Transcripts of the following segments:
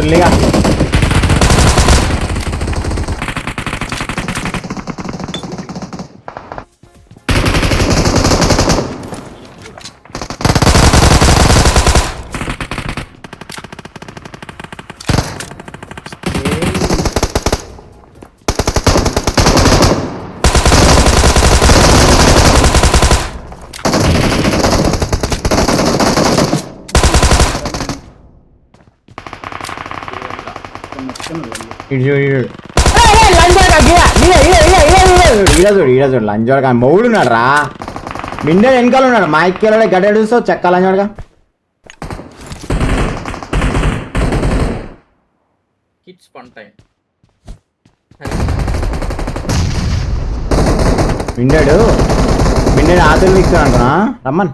సుల్లిగా లంచోడగా మౌడున్నాడు రా మిండే వెనకాల ఉన్నాడు మా ఎక్కేలో గడ్డ చూస్తావు చెక్క లంచోడగా మిండాడు ఆతులు ఇస్తాను అనుకున్నా రమ్మన్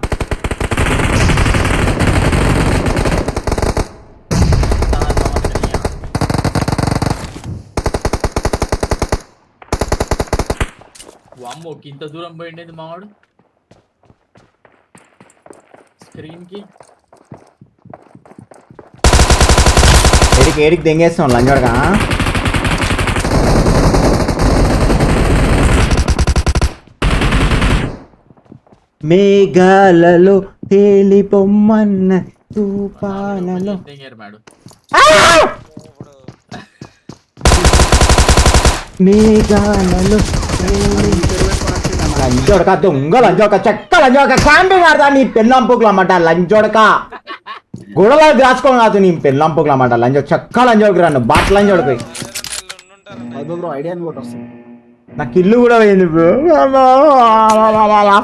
వామ్మోకి ఇంత దూరం పోయిండేది మావాడు స్క్రీన్ కి ఏడికి దెంగేస్తాం లంచోడగా మేఘాలలో తేలిపొమ్మన్న తుఫానలో మేఘాలలో లంచోడక దొంగ లంచోడక చెక్క లంచోడక క్యాంపింగ్ ఆడతా నీ పెళ్ళంపుకులు అన్నమాట లంచోడక గొడవలు దాచుకోని కాదు నీ పెళ్ళంపుకులు అన్నమాట లంచో చెక్క లంచోడకు రాను బాట్ లంచోడకు నాకు ఇల్లు కూడా పోయింది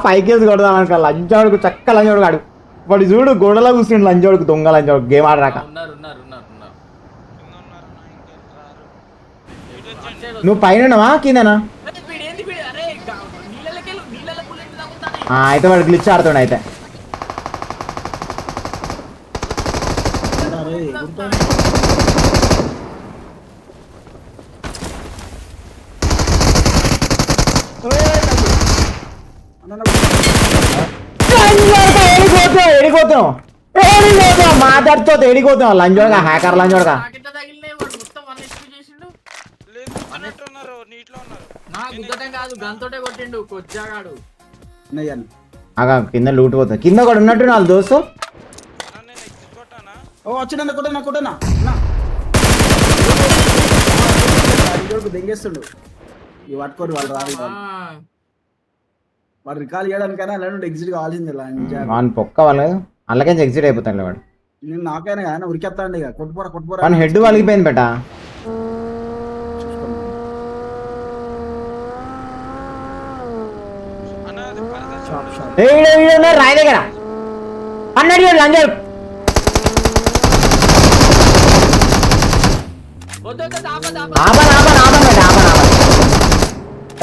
ఫైవ్ కేసు కొడదాం అనుకో లంచోడుకు చెక్క లంచోడుకు ఆడు వాడు చూడు గొడవలో కూర్చుండు లంచోడుకు దొంగ లంచోడుకు గేమ్ ఆడరాక నువ్వు పైనవా కిందనా అయితే వాడు గ్లిచ్ ఆడుతుండ అయితే మాట్లాడుతూ ఎడిపోతాం లంచోడగా హ్యాకర్ లంచోడగా కింద లూట్ పోతుంది కింద కూడా ఉన్నట్టు నాలుగు దోస్తు దెంగేస్తుండు పట్టుకోరు వాళ్ళు రాదు వాడు రికాల్ చేయడానికైనా అలాంటి ఎగ్జిట్ కావాల్సింది వాడిని పొక్క వాళ్ళు అలాగే ఎగ్జిట్ అయిపోతాడు వాడు నేను నాకైనా కానీ ఉరికెత్తాండి ఇక కొట్టుపోరా వాడి హెడ్ వలిగిపోయింది బెట రాయి దగ్గర అన్నట్టు లంజర్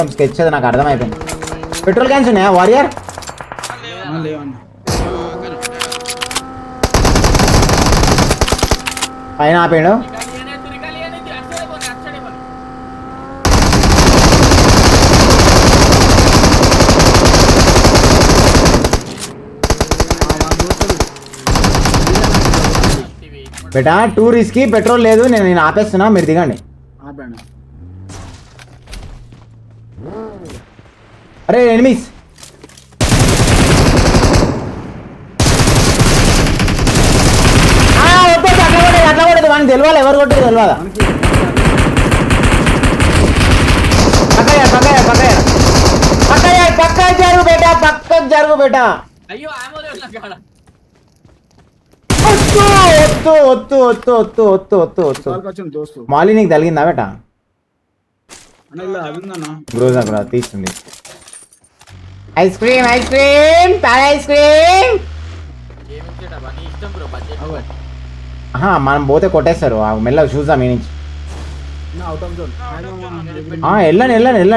స్కెచ్ అది నాకు అర్థమైపోయింది పెట్రోల్ క్యాన్స్ ఉన్నాయా వారియర్ పైన ఆపేడు బేటా టూరిస్ట్ కి పెట్రోల్ లేదు నేను ఆపేస్తున్నా మీరు దిగండి అరే ఎనిమిస్ అట్లా కొట్టదు మనకి తెలియాలి ఎవరు కొట్టదు తెలియదా పక్క జరుగు బేటా పక్కకు జరుగు బేటా మాలి నీకు తగిలిందా బేటా బ్రోజా తీస్తుంది ఐస్ క్రీమ్ ఐస్ క్రీమ్ మనం పోతే కొట్టేస్తారు మెల్లగా చూద్దాం ఈ నుంచి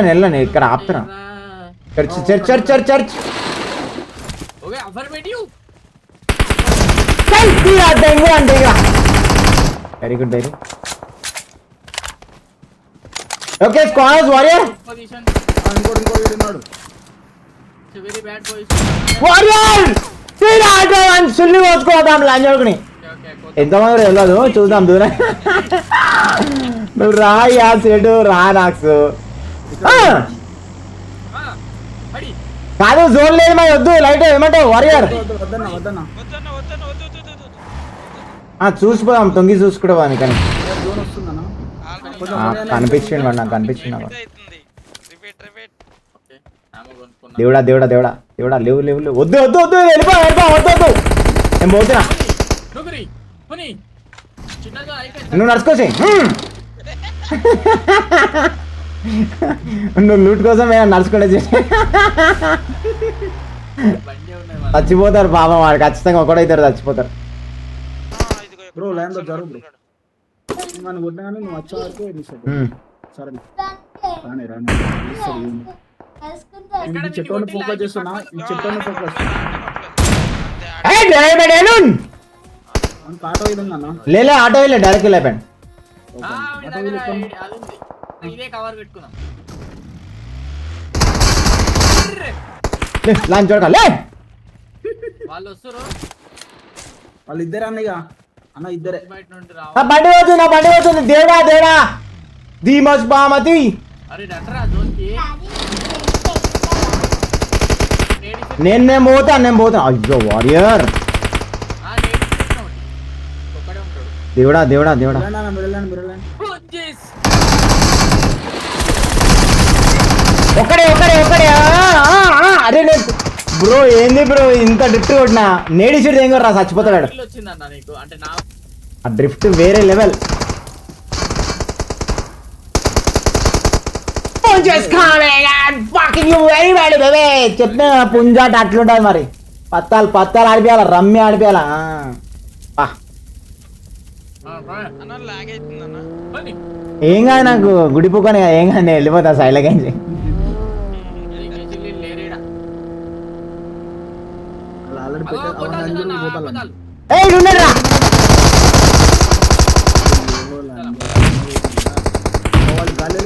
వెళ్ళండి ఇక్కడ ఆపుతున్నా church very good okay squads warrior warrior సుల్లి పోసుకోవద్దాం లంజోడుకుని ఎంతమంది వెళ్ళదు చూద్దాం దూరం. నువ్వు రా యా సెడు రా నాకు పడి కాదు జోన్ లేదు మరి వద్దు లైట్ ఏమంటావు వారియర్ వద్దన్నా వద్దన్నా చూసిపోదాం తొంగి చూసుకుంటాం కానీ జోన్ వస్తుందన్నా కనిపించింది వాడు నాకు కనిపించింది నాకు. ఓకే ఆమె కొనుక్కున్నా దేవుడా దేవుడా దేవుడా దేవుడా లేవు లేవు లేవు వద్దు వద్దు వద్దు వెళ్ళిపో వెళ్ళిపో వద్దు వద్దు నేను పోతున్నా నుగురి పుని చిన్నగా అయిపోయింది నువ్వు నడుచుకోసి నువ్వు లూట్ కోసం నడుచుకుంటే బండి ఉన్నాయి మన చచ్చిపోతారు పాపం వాడు ఖచ్చితంగా ఒకడైతారు చచ్చిపోతారు. బ్రో లైన్ లో జరుగు బ్రో మనం కొట్టినా కానీ నువ్వు వచ్చే వరకు రీసెట్ సరే రాని రాని ఈ చెట్టుని ఫోకస్ చేస్తున్నా ఈ చెట్టుని ఫోకస్ ఆటో ఇది ఉందన్నా లేలే ఆటో వెళ్ళే డైరెక్ట్ వెళ్ళిపోయాను. మీ దగ్గర అది ఉంది ఇదే కవర్ పెట్టుకున్నాం లాంచ్ చూడక లే వాళ్ళు వస్తారు వాళ్ళు ఇద్దరే అన్నయ్య అన్న ఇద్దరే బయట నుండి నా రావాలి బండి పోతుంది నా బండి పోతుంది దేవుడా దేవుడా ధీమస్ బామతి అరే డంటరా జోన్కి నేను పోతాను అయ్యో వారియర్ ఒక్కడే ఉంటాడు దేవుడా దేవుడా దేవుడా మీరు వెళ్ళండి మీరు వెళ్ళండి పుంజిస్. ఒక్కడే ఒక్కడే ఒక్కడే అరే బ్రో ఏంది బ్రో ఇంత డ్రిఫ్ట్ కొట్టినా నేడిచుడు ఏం రా చచ్చిపోతాడు. కిల్ వచ్చిందన్న నీకు అంటే నా ఆ డ్రిఫ్ట్ వేరే లెవెల్. చెప్పిన పుంజాట అట్లుంటది మరి పత్తాలు పత్తాలు ఆడిపోయాల రమ్మి ఆడిపోయాలా పని ఏం కాదు నాకు గుడిపోకొని ఏం కాదు నేను వెళ్ళిపోతా సైలగంజి. లేరేడా వాళ్ళు ఆల్రెడీ పోతాను ఏయ్ ఉండరా వాళ్ళు గాలి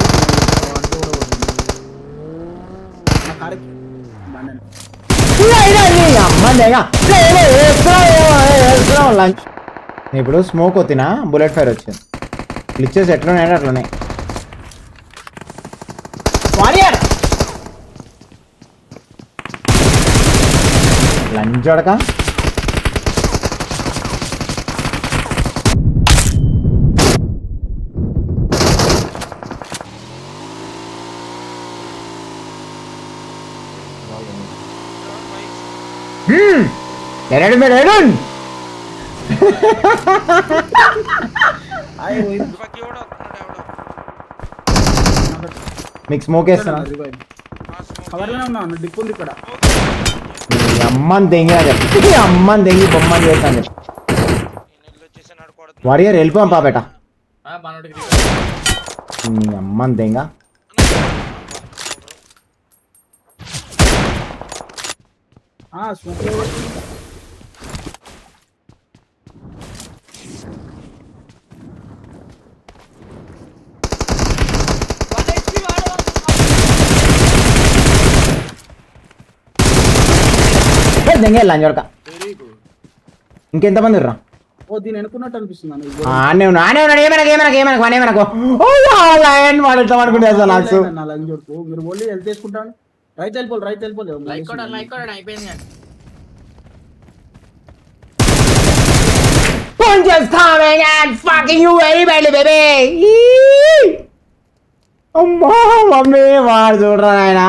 లంచ్ ఇప్పుడు స్మోక్ వచ్చినా బుల్లెట్ ఫైర్ వచ్చింది గ్లిచెస్ ఎట్లున్నాయి అట్లున్నాయి. వారియర్ లంచ్ అడక ఎరడు మీరు ఎడున్ మీకు స్మోక్ వేస్తానా కవర్లోనే ఉన్నా డిప్ ఉంది ఇక్కడ అమ్మని తెంగి అమ్మని తెంగి బొమ్మని చేస్తాను. వారియర్ వెళ్ళిపోయాం పాపేట మనోడికి నీ అమ్మని తెంగ స్మోక్ తెంగే లంచ్ అడక వెరీ గుడ్ ఇంకెంతమంది రా ఓ దీని అనుకున్నట్టు అనిపిస్తుంది ఆనే ఉన్నాడు ఏమనకు వాడు ఎట్లా అనుకుంటే నాకు లంచ్ కొడుకు మీరు ఓన్లీ హెల్త్ తీసుకుంటాను రైతు వెళ్ళిపోలేదు లైక్ కూడా అయిపోయింది కానీ Punches coming and fucking you very badly, baby. అమ్మా మమ్మీ వాడు చూడరా ఆయన